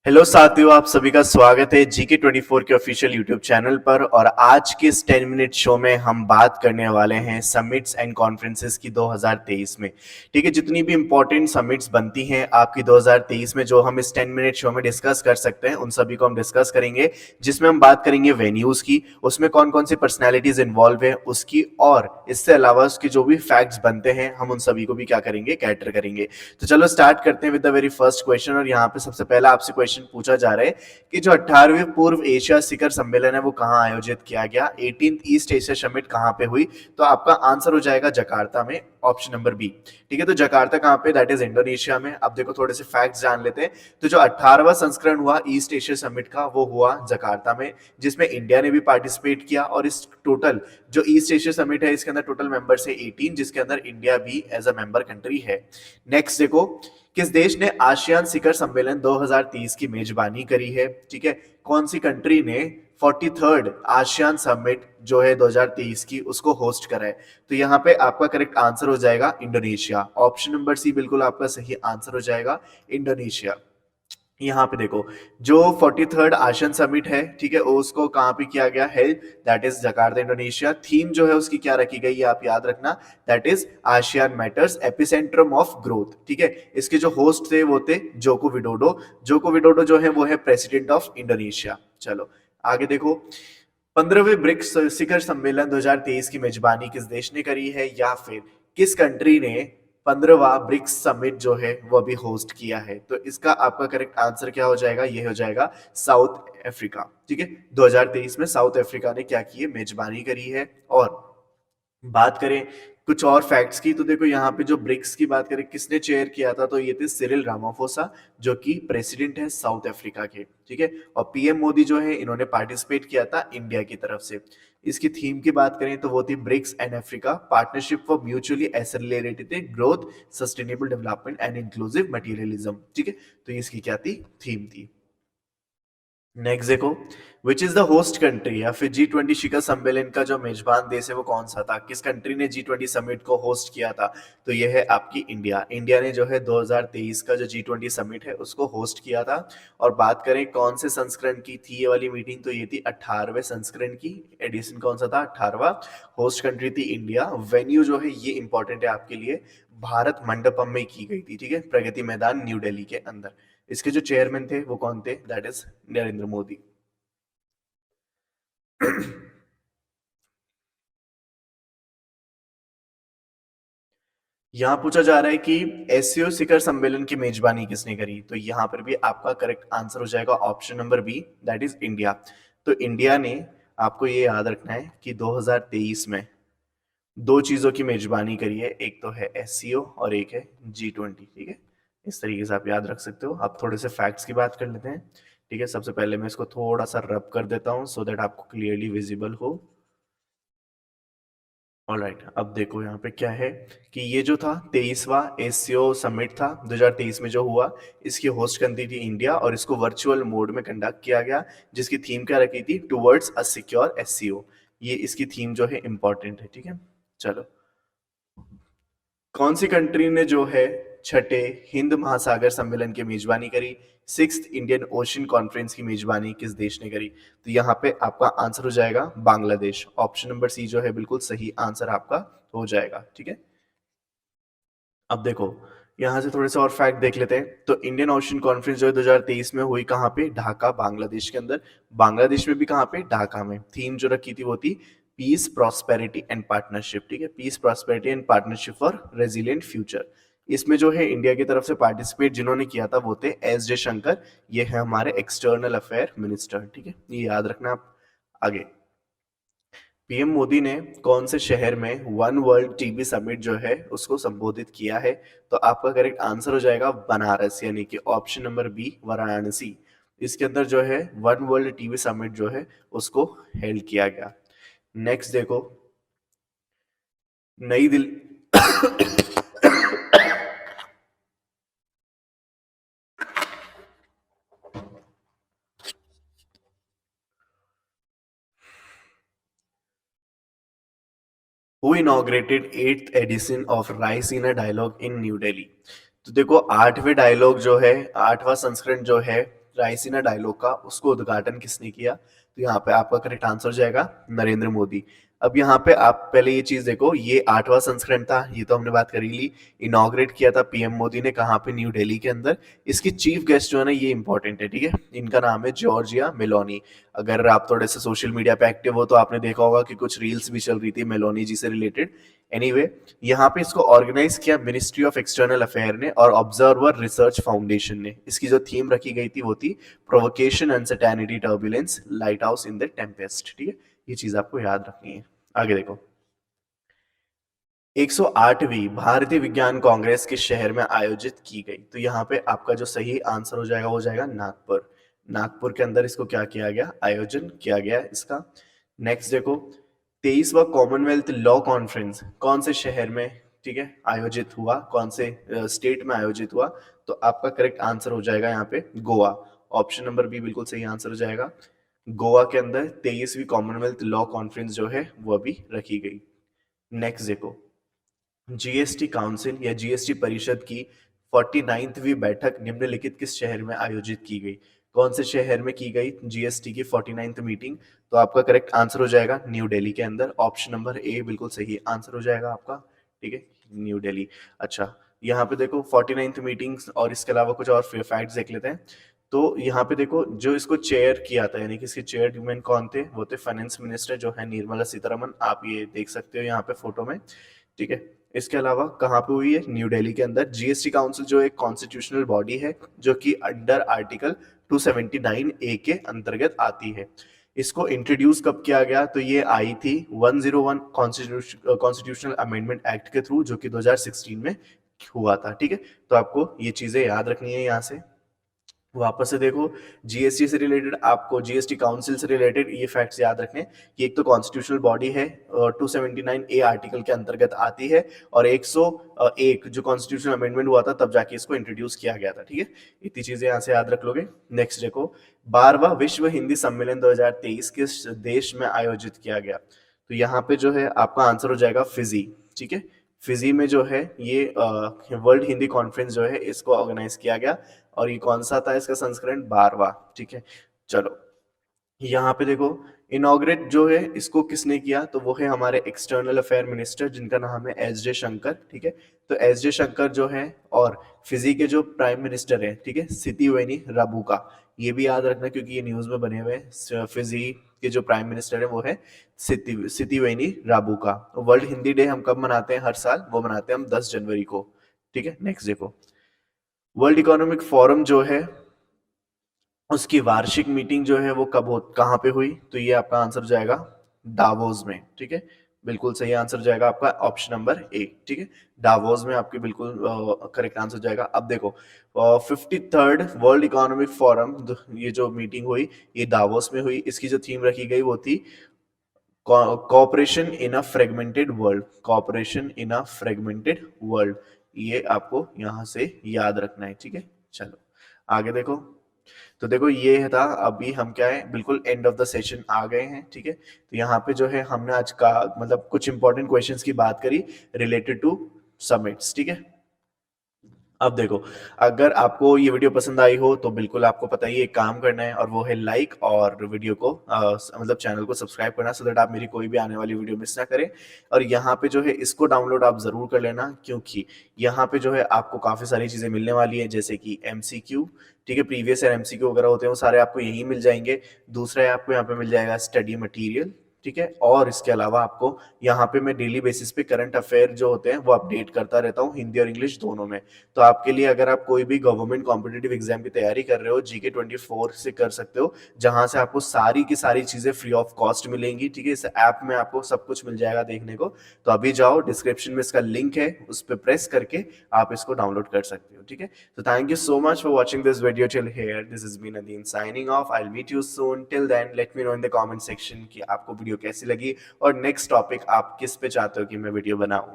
Hello साथियों, आप सभी का स्वागत है GK24 के ऑफिशियल यूट्यूब चैनल पर। और आज के इस 10 मिनट शो में हम बात करने वाले हैं समिट्स एंड कॉन्फ्रेंसेस की 2023 में। ठीक है, जितनी भी इंपॉर्टेंट समिट्स बनती हैं आपकी 2023 में जो हम इस 10 मिनट शो में डिस्कस कर सकते हैं, उन सभी को हम डिस्कस करेंगे। जिसमें हम बात करेंगे वेन्यूज की, उसमें कौन कौन सी पर्सनैलिटीज इन्वॉल्व है उसकी, और इससे अलावा उसके जो भी फैक्ट्स बनते हैं हम उन सभी को भी क्या करेंगे, कैटर करेंगे। तो चलो स्टार्ट करते हैं with the very first question. और यहाँ पे सबसे पहला आपसे क्वेश्चन पूछा जा रहा है कि जो 18वीं पूर्व एशिया शिखर सम्मेलन है वो कहाँ आयोजित किया गया, 18th ईस्ट एशिया समिट कहाँ पे हुई। तो आपका आंसर हो जाएगा जकार्ता में, ऑप्शन नंबर बी। ठीक है, तो जकार्ता कहाँ पे, दैट इज इंडोनेशिया में। अब देखो थोड़े से फैक्ट्स जान लेते हैं। तो जो 18वां संस्करण हुआ ईस्ट एशिया समिट का वो हुआ जकार्ता में, जिसमें इंडिया ने भी पार्टिसिपेट किया। और इस टोटल जो ईस्ट एशिया समिट है इसके अंदर टोटल मेंबर्स है 18, जिसके अंदर इंडिया भी एज अ मेंबर कंट्री है। नेक्स्ट देखो, किस देश ने आसियान शिखर सम्मेलन 2030 की मेजबानी करी है। ठीक है, कौन सी कंट्री ने 43rd आसियान समिट जो है 2023 की उसको होस्ट करा है। तो यहाँ पे आपका करेक्ट आंसर हो जाएगा इंडोनेशिया। ऑप्शन नंबर सी बिल्कुल आपका सही आंसर हो जाएगा, इंडोनेशिया। यहाँ पे देखो, जो 43rd आसियान समिट है, ठीक है, उसको कहाँ पे किया गया है, that is Jakarta Indonesia. Theme जो है उसकी क्या रखी गई है आप याद रखना, that is ASEAN matters epicentrum of growth. ठीक है, इसके जो होस्ट थे वो थे जोको विडोडो। जोको विडोडो जो है वो है प्रेसिडेंट ऑफ इंडोनेशिया। चलो आगे देखो, 15वें ब्रिक्स शिखर सम्मेलन 2023 की मेजबानी किस देश ने करी है, या फिर किस कंट्री ने 15वां ब्रिक्स समिट जो है वो अभी होस्ट किया है। तो इसका आपका करेक्ट आंसर क्या हो जाएगा, ये हो जाएगा साउथ अफ्रीका। ठीक है, 2023 में साउथ अफ्रीका ने क्या की है, मेजबानी करी है। और बात करें कुछ और फैक्ट्स की, तो देखो यहाँ पे जो ब्रिक्स की बात करें किसने चेयर किया था, तो ये थे सिरिल रामाफोसा, जो कि प्रेसिडेंट है साउथ अफ्रीका के। ठीक है, और पीएम मोदी जो है इन्होंने पार्टिसिपेट किया था इंडिया की तरफ से। इसकी थीम की बात करें तो वो थी BRICS and Africa partnership for mutually accelerated growth, sustainable development and inclusive materialism. ठीक है, तो इसकी क्या थी, थीम थी। नेक्स्ट देखो, which is the host country, या फिर G20 शिखर सम्मेलन का जो मेजबान देश है वो कौन सा था, किस कंट्री ने G20 समिट को होस्ट किया था। तो ये है आपकी इंडिया। इंडिया ने जो है 2023 का जो G20 समिट है उसको होस्ट किया था। और बात करें कौन से संस्करण की थी ये वाली मीटिंग, तो ये थी 18वें संस्करण की। एडिशन कौन सा था, 18वां। होस्ट कंट्री थी इंडिया। वेन्यू जो है ये इंपॉर्टेंट है आपके लिए, भारत मंडपम में की गई थी। ठीक है, प्रगति मैदान न्यू दिल्ली के अंदर। इसके जो चेयरमैन थे वो कौन थे, दैट इज नरेंद्र मोदी। यहां पूछा जा रहा है कि एससीओ शिखर सम्मेलन की मेजबानी किसने करी। तो यहां पर भी आपका करेक्ट आंसर हो जाएगा option number B, that is India. तो इंडिया ने, आपको ये याद रखना है कि 2023 में दो चीजों की मेजबानी करी है, एक तो है एससीओ और एक है G20। ठीक है, इस तरीके से आप याद रख सकते हो। आप थोड़े से फैक्ट्स की बात कर लेते हैं। ठीक है, सबसे पहले मैं इसको थोड़ा सा रब कर देता हूं सो दैट आपको क्लियरली विजिबल हो। ऑलराइट, अब देखो यहाँ पे क्या है कि ये जो था 23वां एससीओ समिट था 2023 में जो हुआ, इसकी होस्ट कंट्री थी इंडिया। और इसको वर्चुअल मोड में कंडक्ट किया गया, जिसकी थीम क्या रखी थी, टुवर्ड्स अ सिक्योर एससीओ। ये इसकी थीम जो है इंपॉर्टेंट है। ठीक है, चलो, कौन सी कंट्री ने जो है छठे हिंद महासागर सम्मेलन की मेजबानी करी, सिक्स्थ इंडियन ओशन कॉन्फ्रेंस की मेजबानी किस देश ने करी। तो यहाँ पे आपका आंसर हो जाएगा बांग्लादेश। ऑप्शन नंबर सी जो है बिल्कुल सही आंसर आपका हो जाएगा। ठीक है, अब देखो यहां से थोड़े से और फैक्ट देख लेते हैं। तो इंडियन ओशन कॉन्फ्रेंस जो है 2023 में हुई कहाँ पे, ढाका, बांग्लादेश के अंदर। बांग्लादेश में भी कहाँ पे, ढाका में। थीम जो रखी थी वो थी पीस, प्रॉस्पेरिटी एंड पार्टनरशिप। ठीक है, peace, prosperity and partnership for resilient future. इसमें जो है इंडिया की तरफ से पार्टिसिपेट जिन्होंने किया था वो थे एस जयशंकर। ये है हमारे एक्सटर्नल अफेयर मिनिस्टर। ठीक है, ये याद रखना आप। आगे, पीएम मोदी ने कौन से शहर में वन वर्ल्ड टीबी समिट जो है उसको संबोधित किया है। तो आपका करेक्ट आंसर हो जाएगा बनारस, यानी कि ऑप्शन नंबर बी, वाराणसी। इसके अंदर जो है वन वर्ल्ड टीबी समिट जो है उसको हेल्ड किया गया। नेक्स्ट देखो, नई Delhi who inaugurated 8th edition of Raisina Dialogue in New Delhi। तो देखो आठवें डायलॉग जो है, आठवां संस्करण जो है रायसीना डायलॉग का, उसको उद्घाटन किसने किया? तो यहाँ पे आपका करेक्ट आंसर हो जाएगा नरेंद्र मोदी। अब यहाँ पे आप पहले ये चीज देखो, ये 8वां संस्करण था, ये तो हमने बात करी ली। इनॉग्रेट किया था पीएम मोदी ने, कहाँ पे? न्यू दिल्ली के अंदर। इसकी चीफ गेस्ट जो है ना, ये इंपॉर्टेंट है, ठीक है। इनका नाम है जॉर्जिया मेलोनी। अगर आप थोड़े से सोशल मीडिया पे एक्टिव हो तो आपने देखा होगा कि कुछ रील्स भी चल रही थी मेलोनी जी से रिलेटेड। एनीवे, यहाँ पे इसको ऑर्गेनाइज किया मिनिस्ट्री ऑफ एक्सटर्नल अफेयर ने और ऑब्जर्वर रिसर्च फाउंडेशन ने। इसकी जो थीम रखी गई थी वो थी provocation, uncertainty, turbulence, light house in the Tempest, ठीक है। ये चीज आपको याद रखनी है। आगे देखो, 108वीं भारतीय विज्ञान कांग्रेस के शहर में आयोजित की गई। तो यहाँ पे आपका जो सही आंसर हो जाएगा वो हो जाएगा नागपुर। नागपुर के अंदर इसको क्या किया गया? आयोजन किया गया इसका। नेक्स्ट देखो, 23वां कॉमनवेल्थ लॉ कॉन्फ्रेंस कौन से शहर में, ठीक है, आयोजित हुआ? कौन से स्टेट में आयोजित हुआ? तो आपका करेक्ट आंसर हो जाएगा यहाँ पे गोवा। ऑप्शन नंबर बी बिल्कुल सही आंसर हो जाएगा। गोवा के अंदर 23वीं कॉमनवेल्थ लॉ कॉन्फ्रेंस जो है वो अभी रखी गई। नेक्स्ट देखो, जीएसटी काउंसिल या जीएसटी परिषद की 49वीं बैठक निम्नलिखित किस शहर में आयोजित की गई? कौन से शहर में की गई जीएसटी की 49वीं मीटिंग? तो आपका करेक्ट आंसर हो जाएगा न्यू दिल्ली के अंदर। ऑप्शन नंबर ए बिल्कुल सही आंसर हो जाएगा आपका, ठीक है, न्यू दिल्ली। अच्छा, यहाँ पे देखो 49वीं मीटिंग्स और इसके अलावा कुछ और फैक्ट्स देख लेते हैं। तो यहाँ पे देखो, जो इसको चेयर किया था, यानी कि इसके चेयरमैन कौन थे? वो थे फाइनेंस मिनिस्टर जो है निर्मला सीतारमन। आप ये देख सकते हो यहाँ पे फोटो में, ठीक है। इसके अलावा कहाँ पे हुई है? न्यू दिल्ली के अंदर। जीएसटी काउंसिल जो एक कॉन्स्टिट्यूशनल बॉडी है जो कि अंडर आर्टिकल 279 ए के अंतर्गत आती है। इसको इंट्रोड्यूस कब किया गया? तो ये आई थी 101 कॉन्स्टिट्यूशनल अमेंडमेंट एक्ट के थ्रू, जो कि 2016 में हुआ था, ठीक है। तो आपको ये चीजें याद रखनी है। यहाँ से वापस से देखो, जीएसटी से रिलेटेड आपको, जीएसटी काउंसिल से रिलेटेड ये फैक्ट्स याद रखने कि एक तो कॉन्स्टिट्यूशनल बॉडी है, 279 ए आर्टिकल के अंतर्गत आती है, और 101 जो कॉन्स्टिट्यूशनल अमेंडमेंट हुआ था तब जाके इसको इंट्रोड्यूस किया गया था, ठीक है। इतनी चीजें यहाँ से याद रख लोगे। नेक्स्ट देखो, 12वां विश्व हिंदी सम्मेलन 2023 किस देश में आयोजित किया गया? तो यहाँ पे जो है आपका आंसर हो जाएगा फिजी, ठीक है। फिजी में जो है ये वर्ल्ड हिंदी कॉन्फ्रेंस जो है इसको ऑर्गेनाइज किया गया, और ये कौन सा था? इसका संस्करण 12वां, ठीक है। चलो, यहाँ पे देखो, इनॉग्रेट जो है इसको किसने किया? तो वो है हमारे एक्सटर्नल अफेयर मिनिस्टर जिनका नाम है एस जे शंकर, ठीक है। तो एस जे शंकर जो है, और फिजी के जो प्राइम मिनिस्टर है, ठीक है, सितिवेनी राबुका। ये भी याद रखना क्योंकि ये न्यूज में बने हुए हैं। फिजी के जो प्राइम मिनिस्टर है वो है सितिवेनी राबुका। वर्ल्ड हिंदी डे हम कब मनाते हैं? हर साल वो मनाते हैं हम 10 जनवरी को, ठीक है। नेक्स्ट देखो, वर्ल्ड इकोनॉमिक फोरम जो है उसकी वार्षिक मीटिंग जो है वो कहाँ पे हुई? तो ये आपका आंसर जाएगा डावोस में, ठीक है। बिल्कुल सही आंसर जाएगा आपका ऑप्शन नंबर ए, ठीक है। डावोस में आपके बिल्कुल करेक्ट आंसर जाएगा। अब देखो, 53rd वर्ल्ड इकोनॉमिक फोरम, ये जो मीटिंग हुई ये डावोस में हुई। इसकी जो थीम रखी गई वो थी cooperation in a fragmented world, cooperation in a fragmented world. ये आपको यहां से याद रखना है, ठीक है। चलो आगे देखो, तो देखो ये था, अभी हम क्या है, बिल्कुल एंड ऑफ द सेशन आ गए हैं, ठीक है। तो यहाँ पे जो है हमने आज का मतलब कुछ इंपॉर्टेंट क्वेश्चंस की बात करी रिलेटेड टू समिट्स, ठीक है। अब देखो, अगर आपको ये वीडियो पसंद आई हो तो बिल्कुल आपको पता ही एक काम करना है, और वो है लाइक, और वीडियो को मतलब चैनल को सब्सक्राइब करना, सो दैट आप मेरी कोई भी आने वाली वीडियो मिस ना करें। और यहाँ पे जो है इसको डाउनलोड आप जरूर कर लेना, क्योंकि यहाँ पे जो है आपको काफी सारी चीजें मिलने वाली है, जैसे कि एमसीक्यू, ठीक है, प्रीवियस ईयर एमसीक्यू वगैरह होते हैं वो सारे आपको यही मिल जाएंगे। दूसरा है आपको यहाँ पे मिल जाएगा स्टडी मटीरियल, ठीक है। और इसके अलावा आपको यहाँ पे मैं डेली बेसिस पे करंट अफेयर जो होते हैं वो अपडेट करता रहता हूँ, हिंदी और इंग्लिश दोनों में। तो आपके लिए, अगर आप कोई भी गवर्नमेंट कॉम्पिटेटिव एग्जाम की तैयारी कर रहे हो, GK24 से कर सकते हो, जहां से आपको सारी की सारी चीजें फ्री ऑफ कॉस्ट मिलेंगी, ठीक है। इस ऐप में आपको सब कुछ मिल जाएगा देखने को। तो अभी जाओ, डिस्क्रिप्शन में इसका लिंक है, उस पर प्रेस करके आप इसको डाउनलोड कर सकते हो, ठीक है। तो thank you so much for watching this video till here. This is me Nadeem signing off. I will meet you soon. Till then let me know in the comment section कि आपको वीडियो कैसी लगी, और नेक्स्ट टॉपिक आप किस पे चाहते हो कि मैं वीडियो बनाऊं।